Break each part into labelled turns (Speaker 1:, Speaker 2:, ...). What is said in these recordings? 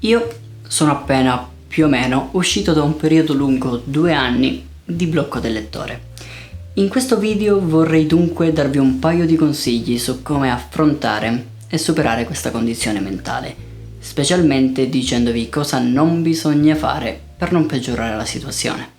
Speaker 1: Io sono appena, più o meno, uscito da un periodo lungo 2 anni di blocco del lettore. In questo video vorrei dunque darvi un paio di consigli su come affrontare e superare questa condizione mentale, specialmente dicendovi cosa non bisogna fare per non peggiorare la situazione.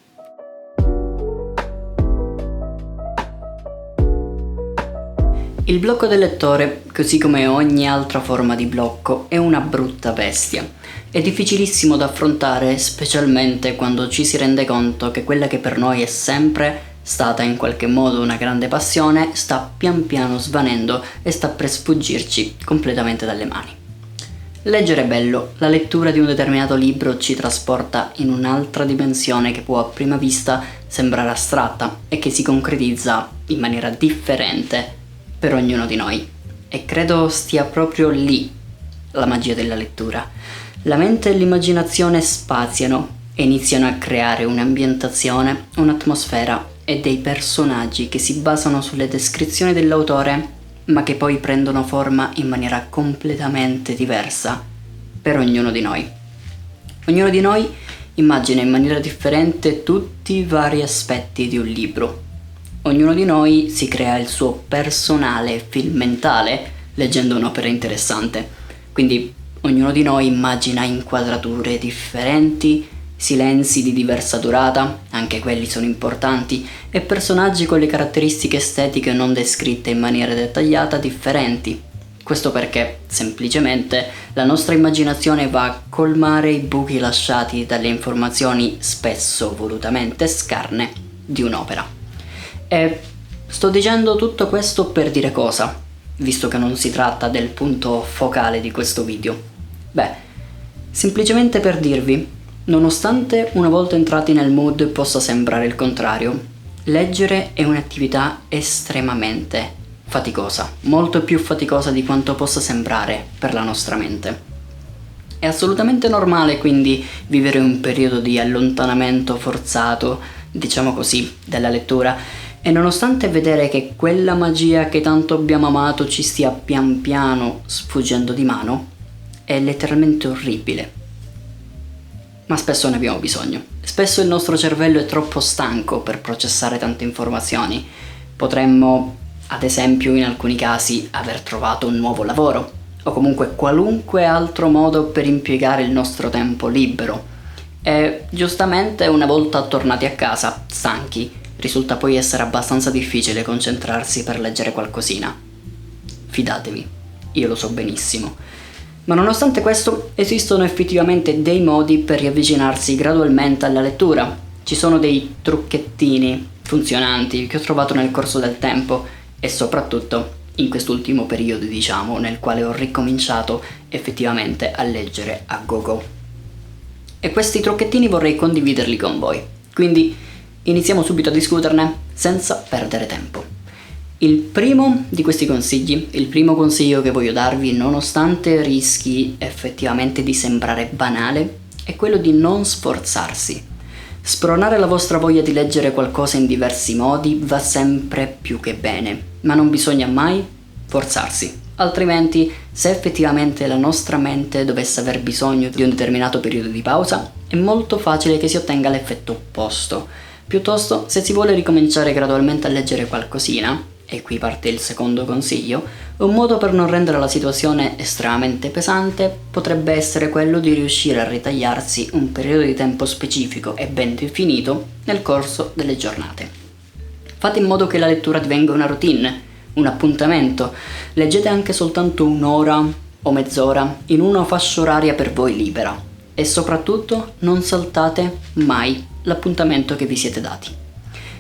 Speaker 1: Il blocco del lettore, così come ogni altra forma di blocco, è una brutta bestia. È difficilissimo da affrontare, specialmente quando ci si rende conto che quella che per noi è sempre stata in qualche modo una grande passione sta pian piano svanendo e sta per sfuggirci completamente dalle mani. Leggere è bello, la lettura di un determinato libro ci trasporta in un'altra dimensione che può a prima vista sembrare astratta e che si concretizza in maniera differente per ognuno di noi, e credo stia proprio lì la magia della lettura. La mente e l'immaginazione spaziano e iniziano a creare un'ambientazione, un'atmosfera e dei personaggi che si basano sulle descrizioni dell'autore, ma che poi prendono forma in maniera completamente diversa per ognuno di noi. Ognuno di noi immagina in maniera differente tutti i vari aspetti di un libro. Ognuno di noi si crea il suo personale film mentale leggendo un'opera interessante. Quindi ognuno di noi immagina inquadrature differenti, silenzi di diversa durata, anche quelli sono importanti, e personaggi con le caratteristiche estetiche non descritte in maniera dettagliata differenti. Questo perché, semplicemente, la nostra immaginazione va a colmare i buchi lasciati dalle informazioni spesso volutamente scarne di un'opera. E sto dicendo tutto questo per dire cosa, visto che non si tratta del punto focale di questo video? Semplicemente per dirvi, nonostante una volta entrati nel mood possa sembrare il contrario, leggere è un'attività estremamente faticosa, molto più faticosa di quanto possa sembrare per la nostra mente. È assolutamente normale quindi vivere un periodo di allontanamento forzato, diciamo così, dalla lettura, e nonostante vedere che quella magia che tanto abbiamo amato ci stia pian piano sfuggendo di mano, è letteralmente orribile. Ma spesso ne abbiamo bisogno. Spesso il nostro cervello è troppo stanco per processare tante informazioni. Potremmo, ad esempio, in alcuni casi, aver trovato un nuovo lavoro, o comunque qualunque altro modo per impiegare il nostro tempo libero. E giustamente, una volta tornati a casa, stanchi, risulta poi essere abbastanza difficile concentrarsi per leggere qualcosina. Fidatevi, io lo so benissimo. Ma nonostante questo, esistono effettivamente dei modi per riavvicinarsi gradualmente alla lettura. Ci sono dei trucchettini funzionanti che ho trovato nel corso del tempo e soprattutto in quest'ultimo periodo, diciamo, nel quale ho ricominciato effettivamente a leggere a go-go. E questi trucchettini vorrei condividerli con voi. Quindi iniziamo subito a discuterne senza perdere tempo. Il primo di questi consigli, il primo consiglio che voglio darvi, nonostante rischi effettivamente di sembrare banale, è quello di non sforzarsi. Spronare la vostra voglia di leggere qualcosa in diversi modi va sempre più che bene, ma non bisogna mai forzarsi. Altrimenti, se effettivamente la nostra mente dovesse aver bisogno di un determinato periodo di pausa, è molto facile che si ottenga l'effetto opposto. Piuttosto, se si vuole ricominciare gradualmente a leggere qualcosina, e qui parte il secondo consiglio, un modo per non rendere la situazione estremamente pesante potrebbe essere quello di riuscire a ritagliarsi un periodo di tempo specifico e ben definito nel corso delle giornate. Fate in modo che la lettura divenga una routine, un appuntamento. Leggete anche soltanto un'ora o mezz'ora in una fascia oraria per voi libera e soprattutto non saltate mai l'appuntamento che vi siete dati.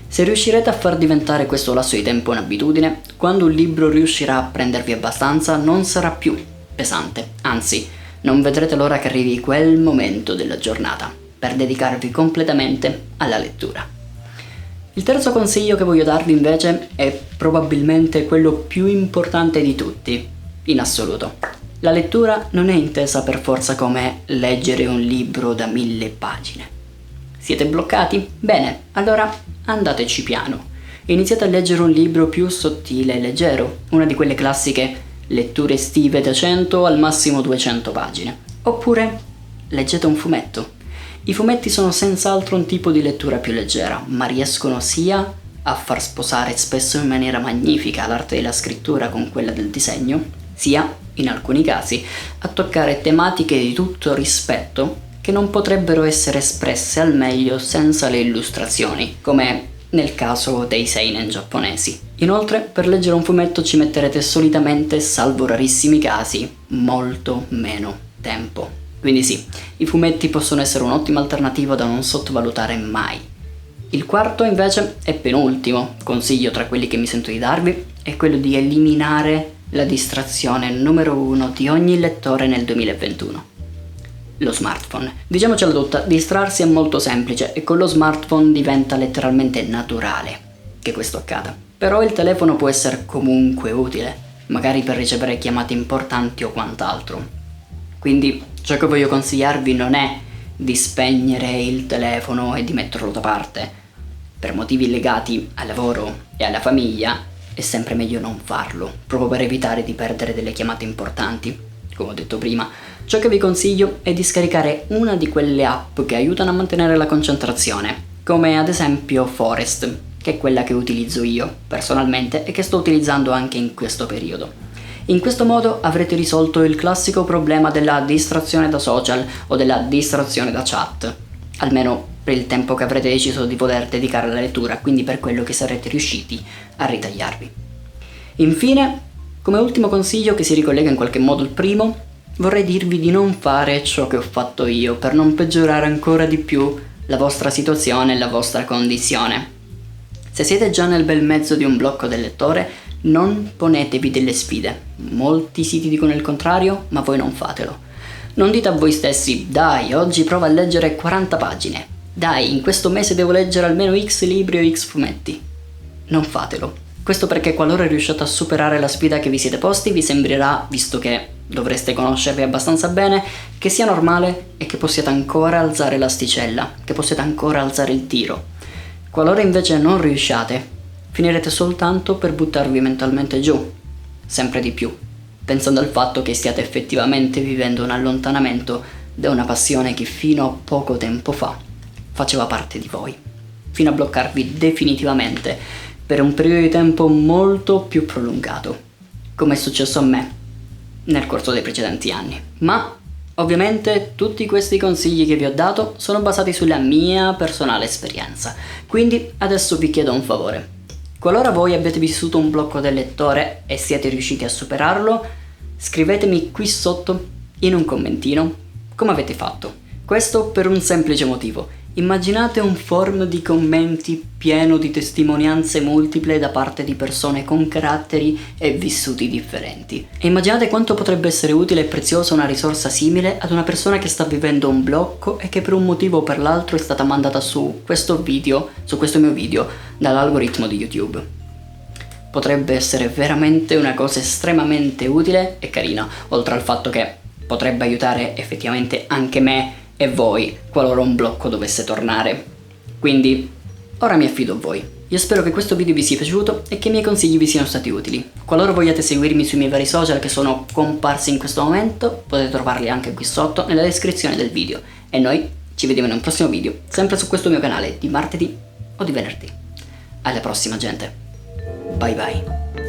Speaker 1: Se riuscirete a far diventare questo lasso di tempo un'abitudine, quando un libro riuscirà a prendervi abbastanza non sarà più pesante, anzi, non vedrete l'ora che arrivi quel momento della giornata per dedicarvi completamente alla lettura. Il terzo consiglio che voglio darvi invece è probabilmente quello più importante di tutti, in assoluto. La lettura non è intesa per forza come leggere un libro da 1000 pagine. Siete bloccati? Bene, allora andateci piano. Iniziate a leggere un libro più sottile e leggero, una di quelle classiche letture estive da 100 al massimo 200 pagine. Oppure leggete un fumetto. I fumetti sono senz'altro un tipo di lettura più leggera, ma riescono sia a far sposare spesso in maniera magnifica l'arte della scrittura con quella del disegno, sia, in alcuni casi, a toccare tematiche di tutto rispetto che non potrebbero essere espresse al meglio senza le illustrazioni, come nel caso dei seinen giapponesi. Inoltre, per leggere un fumetto ci metterete solitamente, salvo rarissimi casi, molto meno tempo. Quindi sì, i fumetti possono essere un'ottima alternativa da non sottovalutare mai. Il quarto invece e penultimo consiglio tra quelli che mi sento di darvi è quello di eliminare la distrazione numero 1 di ogni lettore nel 2021. Lo smartphone. Diciamocela tutta, distrarsi è molto semplice e con lo smartphone diventa letteralmente naturale che questo accada. Però il telefono può essere comunque utile, magari per ricevere chiamate importanti o quant'altro. Quindi ciò che voglio consigliarvi non è di spegnere il telefono e di metterlo da parte. Per motivi legati al lavoro e alla famiglia è sempre meglio non farlo, proprio per evitare di perdere delle chiamate importanti. Come ho detto prima, ciò che vi consiglio è di scaricare una di quelle app che aiutano a mantenere la concentrazione, come ad esempio Forest, che è quella che utilizzo io personalmente e che sto utilizzando anche in questo periodo. In questo modo avrete risolto il classico problema della distrazione da social o della distrazione da chat, almeno per il tempo che avrete deciso di poter dedicare alla lettura, quindi per quello che sarete riusciti a ritagliarvi. Infine, come ultimo consiglio che si ricollega in qualche modo al primo, vorrei dirvi di non fare ciò che ho fatto io per non peggiorare ancora di più la vostra situazione e la vostra condizione. Se siete già nel bel mezzo di un blocco del lettore, non ponetevi delle sfide. Molti siti dicono il contrario, ma voi non fatelo. Non dite a voi stessi, dai, oggi provo a leggere 40 pagine. Dai, in questo mese devo leggere almeno X libri o X fumetti. Non fatelo. Questo perché qualora riusciate a superare la sfida che vi siete posti, vi sembrerà, visto che dovreste conoscervi abbastanza bene, che sia normale e che possiate ancora alzare l'asticella, che possiate ancora alzare il tiro. Qualora invece non riusciate, finirete soltanto per buttarvi mentalmente giù, sempre di più, pensando al fatto che stiate effettivamente vivendo un allontanamento da una passione che fino a poco tempo fa faceva parte di voi, fino a bloccarvi definitivamente per un periodo di tempo molto più prolungato, come è successo a me nel corso dei precedenti anni. Ma ovviamente tutti questi consigli che vi ho dato sono basati sulla mia personale esperienza, quindi adesso vi chiedo un favore. Qualora voi abbiate vissuto un blocco del lettore e siete riusciti a superarlo, scrivetemi qui sotto in un commentino come avete fatto. Questo per un semplice motivo. Immaginate un forum di commenti pieno di testimonianze multiple da parte di persone con caratteri e vissuti differenti. E immaginate quanto potrebbe essere utile e preziosa una risorsa simile ad una persona che sta vivendo un blocco e che per un motivo o per l'altro è stata mandata su questo mio video, dall'algoritmo di YouTube. Potrebbe essere veramente una cosa estremamente utile e carina, oltre al fatto che potrebbe aiutare effettivamente anche me e voi qualora un blocco dovesse tornare. Quindi ora mi affido a voi. Io spero che questo video vi sia piaciuto e che i miei consigli vi siano stati utili. Qualora vogliate seguirmi sui miei vari social che sono comparsi in questo momento, potete trovarli anche qui sotto nella descrizione del video. E noi ci vediamo in un prossimo video, sempre su questo mio canale, di martedì o di venerdì. Alla prossima, gente. Bye bye.